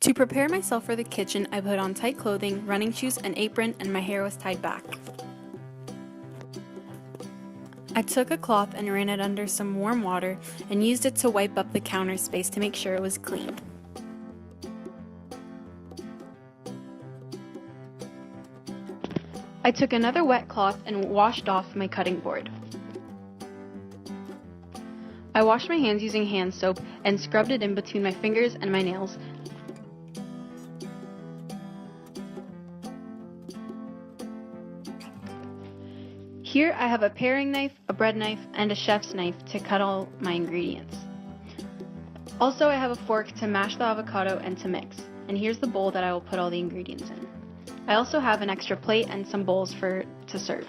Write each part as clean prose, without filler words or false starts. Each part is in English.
To prepare myself for the kitchen, I put on tight clothing, running shoes, an apron, and my hair was tied back. I took a cloth and ran it under some warm water and used it to wipe up the counter space to make sure it was clean. I took another wet cloth and washed off my cutting board. I washed my hands using hand soap and scrubbed it in between my fingers and my nails. Here I have a paring knife, a bread knife, and a chef's knife to cut all my ingredients. Also, I have a fork to mash the avocado and to mix. And here's the bowl that I will put all the ingredients in. I also have an extra plate and some bowls to serve.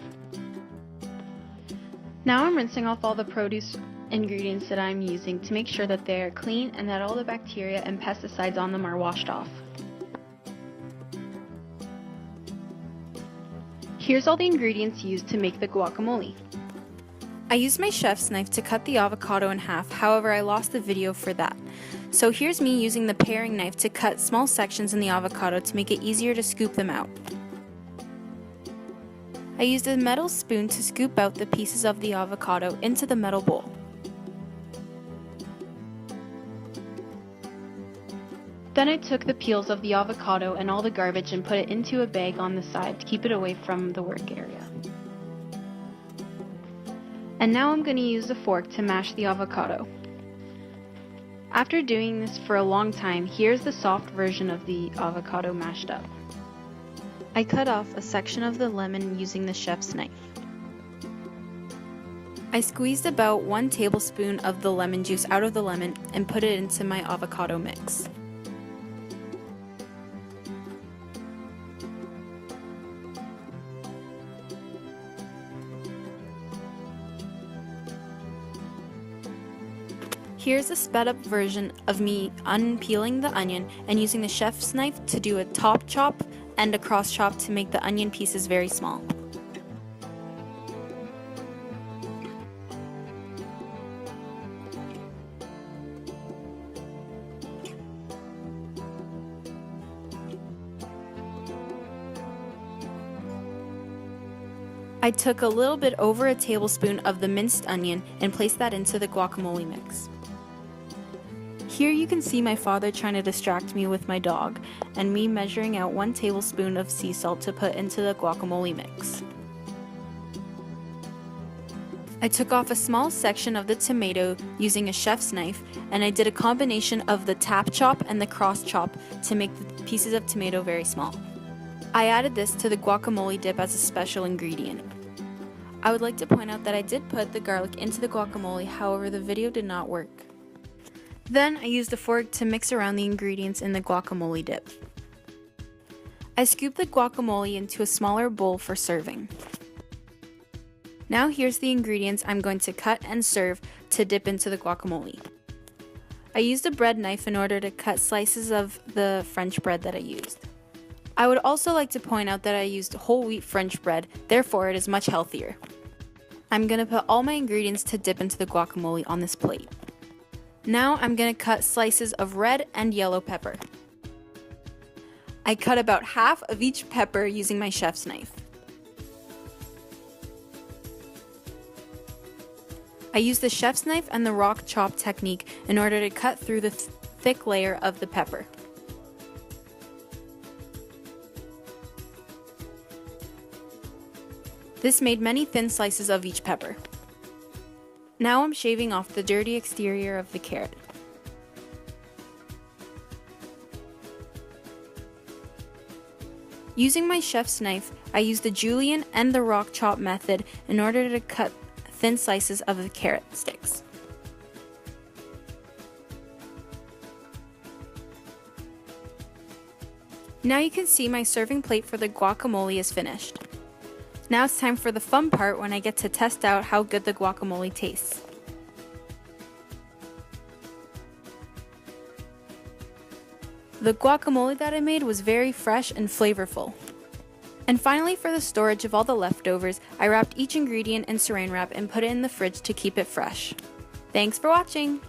Now I'm rinsing off all the produce ingredients that I'm using to make sure that they are clean and that all the bacteria and pesticides on them are washed off. Here's all the ingredients used to make the guacamole. I used my chef's knife to cut the avocado in half, however I lost the video for that. So here's me using the paring knife to cut small sections in the avocado to make it easier to scoop them out. I used a metal spoon to scoop out the pieces of the avocado into the metal bowl. Then I took the peels of the avocado and all the garbage and put it into a bag on the side to keep it away from the work area. And now I'm going to use a fork to mash the avocado. After doing this for a long time, here's the soft version of the avocado mashed up. I cut off a section of the lemon using the chef's knife. I squeezed about 1 tablespoon of the lemon juice out of the lemon and put it into my avocado mix. Here's a sped up version of me unpeeling the onion and using the chef's knife to do a top chop and a cross chop to make the onion pieces very small. I took a little bit over a tablespoon of the minced onion and placed that into the guacamole mix. Here you can see my father trying to distract me with my dog, and me measuring out 1 tablespoon of sea salt to put into the guacamole mix. I took off a small section of the tomato using a chef's knife, and I did a combination of the tap chop and the cross chop to make the pieces of tomato very small. I added this to the guacamole dip as a special ingredient. I would like to point out that I did put the garlic into the guacamole, however the video did not work. Then I used a fork to mix around the ingredients in the guacamole dip. I scooped the guacamole into a smaller bowl for serving. Now here's the ingredients I'm going to cut and serve to dip into the guacamole. I used a bread knife in order to cut slices of the French bread that I used. I would also like to point out that I used whole wheat French bread, therefore it is much healthier. I'm going to put all my ingredients to dip into the guacamole on this plate. Now I'm going to cut slices of red and yellow pepper. I cut about half of each pepper using my chef's knife. I used the chef's knife and the rock chop technique in order to cut through the thick layer of the pepper. This made many thin slices of each pepper. Now I'm shaving off the dirty exterior of the carrot. Using my chef's knife, I used the julienne and the rock chop method in order to cut thin slices of the carrot sticks. Now you can see my serving plate for the guacamole is finished. Now it's time for the fun part when I get to test out how good the guacamole tastes. The guacamole that I made was very fresh and flavorful. And finally, for the storage of all the leftovers, I wrapped each ingredient in saran wrap and put it in the fridge to keep it fresh. Thanks for watching!